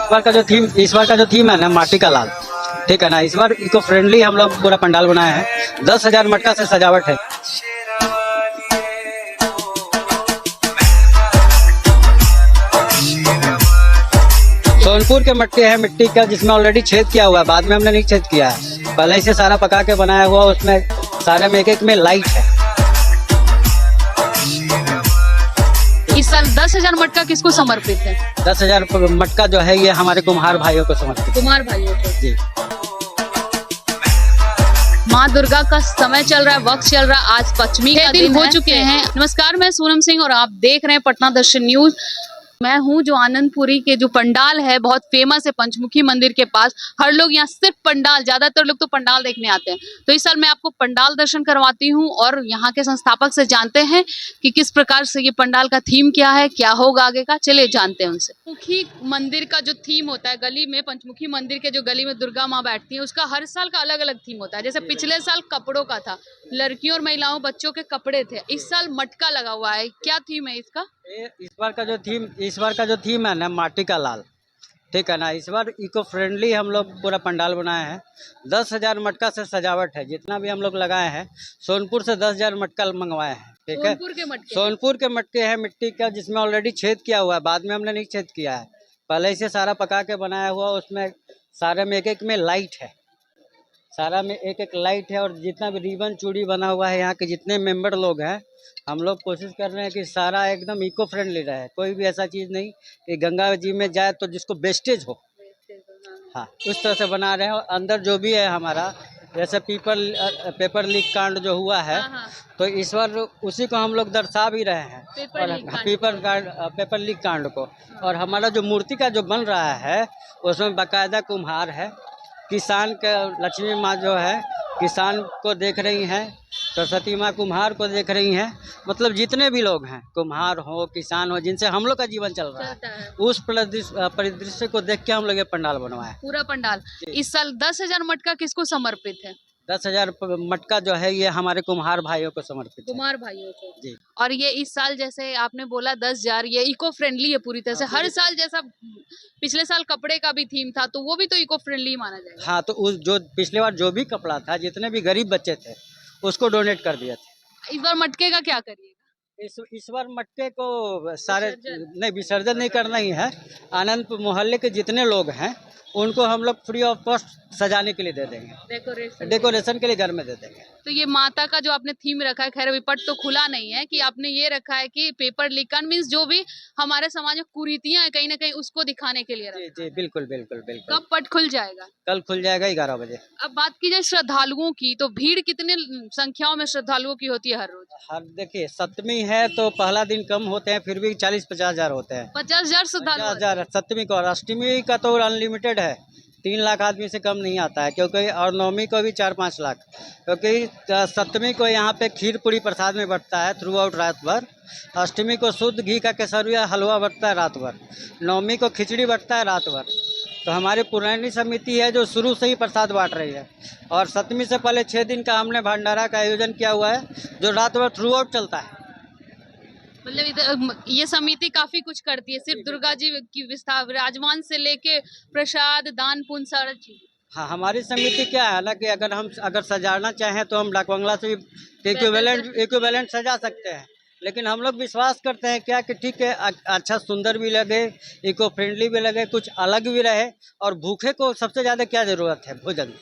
इस बार का जो थीम है ना, माटी का लाल। ठीक है ना, इस बार इको फ्रेंडली हम लोग पूरा पंडाल बनाए हैं। 10,000 मटका से सजावट है। सोनपुर के मटके हैं मिट्टी का, जिसमें ऑलरेडी छेद किया हुआ है। बाद में हमने नहीं छेद किया है, पहले ही से सारा पका के बनाया हुआ। उसमें सारे में एक में लाइट है। इस साल 10,000 मटका किसको समर्पित है? 10,000 मटका जो है ये हमारे कुम्हार भाइयों को समर्पित है। कुमार भाइयों को। जी। माँ दुर्गा का समय चल रहा है, वक्त चल रहा है। आज पंचमी का दिन हो चुके हैं। नमस्कार, मैं सोनम सिंह और आप देख रहे हैं पटना दर्शन न्यूज। मैं हूं जो आनंदपुरी के जो पंडाल है, बहुत फेमस है पंचमुखी मंदिर के पास। हर लोग यहाँ सिर्फ पंडाल, ज्यादातर लोग तो पंडाल देखने आते हैं। तो इस साल मैं आपको पंडाल दर्शन करवाती हूँ और यहाँ के संस्थापक से जानते हैं कि किस प्रकार से ये पंडाल का थीम क्या है, क्या होगा आगे का। चलिए जानते हैं उनसे। पंचमुखी मंदिर का जो थीम होता है गली में, पंचमुखी मंदिर के जो गली में दुर्गा माँ बैठती है, उसका हर साल का अलग अलग थीम होता है। जैसे पिछले साल कपड़ों का था, लड़कियों और महिलाओं बच्चों के कपड़े थे। इस साल मटका लगा हुआ है। क्या थीम है इसका? इस बार का जो थीम है ना, माटी का लाल। ठीक है ना, इस बार इको फ्रेंडली हम लोग पूरा पंडाल बनाए हैं। 10,000 मटका से सजावट है। जितना भी हम लोग लगाए हैं, सोनपुर से 10,000 मटका मंगवाए हैं। ठीक है, सोनपुर के मटके हैं मिट्टी का, जिसमें ऑलरेडी छेद किया हुआ है। बाद में हमने नहीं छेद किया है, पहले ही से सारा पका के बनाया हुआ। उसमें सारे में एक में लाइट है। सारा में एक लाइट है। और जितना भी रिबन चूड़ी बना हुआ है, यहाँ के जितने मेंबर लोग हैं, हम लोग कोशिश कर रहे हैं कि सारा एकदम इको फ्रेंडली रहे। कोई भी ऐसा चीज़ नहीं कि गंगा जी में जाए तो जिसको वेस्टेज हो। हाँ, उस तरह से बना रहे हैं। और अंदर जो भी है हमारा, जैसे पेपर लीक कांड जो हुआ है, तो इस बार उसी को हम लोग दर्शा भी रहे हैं। पेपर लीक कांड को। और हमारा जो मूर्ति का जो बन रहा है, उसमें बाकायदा कुम्हार है। किसान का लक्ष्मी माँ जो है किसान को देख रही हैं, सरस्वती माँ कुम्हार को देख रही हैं। मतलब जितने भी लोग हैं, कुम्हार हो, किसान हो, जिनसे हम लोग का जीवन चल रहा है, उस परिदृश्य को देख के हम लोग ये पंडाल बनवाए। पूरा पंडाल। इस साल 10,000 मटका किसको समर्पित है? 10,000 मटका जो है ये हमारे कुम्हार भाइयों को समर्पित है। कुमार भाइयों को। जी। और ये इस साल जैसे आपने बोला 10,000, ये इको फ्रेंडली है पूरी तरह से। हर साल जैसा पिछले साल कपड़े का भी थीम था, तो वो भी तो इको फ्रेंडली माना जाएगा। हाँ, तो उस जो पिछले बार जो भी कपड़ा था, जितने भी गरीब बच्चे थे, उसको डोनेट कर दिया था। इस बार मटके का क्या करिएगा? इस बार मटके को सारे नहीं, विसर्जन नहीं करना ही है। आनंदपुर मोहल्ले के जितने लोग हैं, उनको हम लोग फ्री ऑफ कॉस्ट सजाने के लिए दे देंगे। डेकोरेशन के लिए घर में दे देंगे। तो ये माता का जो आपने थीम रखा है, खैर अभी पट तो खुला नहीं है, कि आपने ये रखा है कि पेपर लीकन मीन्स जो भी हमारे समाज में कुरीतियां हैं, कहीं ना कहीं उसको दिखाने के लिए रखा। जी जी, बिल्कुल बिल्कुल बिल्कुल। कब पट खुल जाएगा? कल खुल जाएगा 11 बजे। अब बात की जाए श्रद्धालुओं की, तो भीड़ कितने संख्याओं में श्रद्धालुओं की होती है हर रोज? हर देखिए, सप्तमी है तो पहला दिन कम होते हैं, फिर भी 40-50 हजार होते हैं। 50,000 श्रद्धालु? 50,000 सप्तमी को। और अष्टमी का तो अनलिमिटेड है, 3 लाख आदमी से कम नहीं आता है। क्योंकि और नवमी को भी 4-5 लाख। क्योंकि सप्तमी को यहाँ पे खीर पूरी प्रसाद में बंटता है थ्रू आउट रात भर। अष्टमी को शुद्ध घी का केसरिया हलवा बंटता है रात भर। नवमी को खिचड़ी बंटता है रात भर। तो हमारी पुरानी समिति है जो शुरू से ही प्रसाद बांट रही है। और सप्तमी से पहले 6 दिन का हमने भंडारा का आयोजन किया हुआ है, जो रात भर थ्रू आउट चलता है। मतलब ये समिति काफी कुछ करती है, सिर्फ दुर्गा जी की विस्तार, विराजमान से लेके प्रसाद, दान पुण्य, सारा चीज। हाँ, हमारी समिति क्या है ना कि अगर सजाना चाहें तो हम डाक बंगला से भी इक्विवेलेंट सजा सकते हैं। लेकिन हम लोग विश्वास करते हैं क्या कि ठीक है, अच्छा सुंदर भी लगे, इको फ्रेंडली भी लगे, कुछ अलग भी रहे। और भूखे को सबसे ज़्यादा क्या ज़रूरत है? भोजन।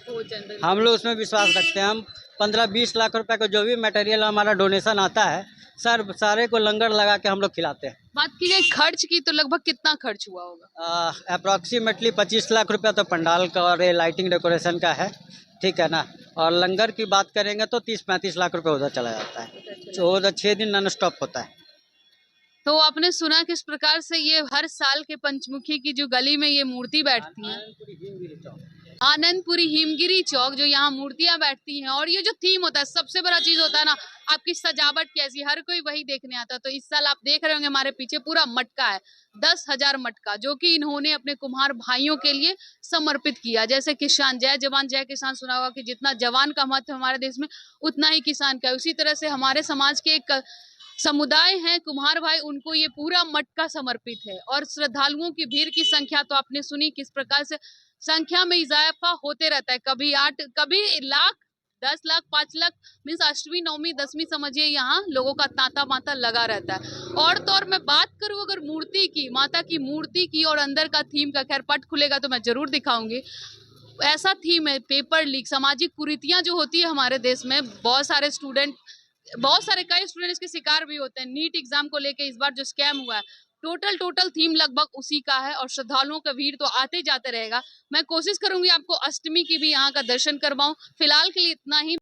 हम लोग उसमें विश्वास रखते हैं। हम 15-20 लाख रुपए का जो भी मटेरियल हमारा डोनेशन आता है, सारे को लंगर लगा के हम लोग खिलाते हैं। बात की जाए खर्च की, तो लगभग कितना खर्च हुआ होगा? अप्रॉक्सीमेटली 25 लाख रुपया तो पंडाल का और लाइटिंग डेकोरेशन का है। ठीक है ना। और लंगर की बात करेंगे तो 30-35 लाख रुपए उधर चला जाता है। तो उधर 6 दिन नॉन स्टॉप होता है। तो आपने सुना किस प्रकार से ये हर साल के पंचमुखी की जो गली में ये मूर्ति बैठती है, आनंदपुरी हिमगिरी चौक, जो यहाँ मूर्तियां बैठती हैं। और ये जो थीम होता है, सबसे बड़ा चीज होता है ना, आपकी सजावट कैसी, हर कोई वही देखने आता है। तो इस साल आप देख रहे होंगे हमारे पीछे पूरा मटका है, 10,000 मटका, जो कि इन्होंने अपने कुम्हार भाइयों के लिए समर्पित किया। जैसे किसान, जय जवान जय किसान सुना होगा कि जितना जवान का महत्व हमारे देश में, उतना ही किसान का। उसी तरह से हमारे समाज के एक समुदाय हैं कुम्हार भाई, उनको ये पूरा मटका समर्पित है। और श्रद्धालुओं की भीड़ की संख्या तो आपने सुनी किस प्रकार से संख्या में इजाफा होते रहता है, कभी 8, कभी लाख, 10 लाख, 5 लाख, मीन्स अष्टमी नवमी दसवीं समझिए यहाँ लोगों का तांता माता लगा रहता है। और तो और मैं बात करूं अगर मूर्ति की, माता की मूर्ति की और अंदर का थीम का, खैर पट खुलेगा तो मैं जरूर दिखाऊंगी। ऐसा थीम है, पेपर लीक, सामाजिक कुरीतियां जो होती है हमारे देश में, बहुत सारे कई स्टूडेंट इसके शिकार भी होते हैं। नीट एग्जाम को लेके इस बार जो स्कैम हुआ है, टोटल थीम लगभग उसी का है। और श्रद्धालुओं का भीड़ तो आते जाते रहेगा। मैं कोशिश करूंगी आपको अष्टमी की भी यहाँ का दर्शन करवाऊं। फिलहाल के लिए इतना ही।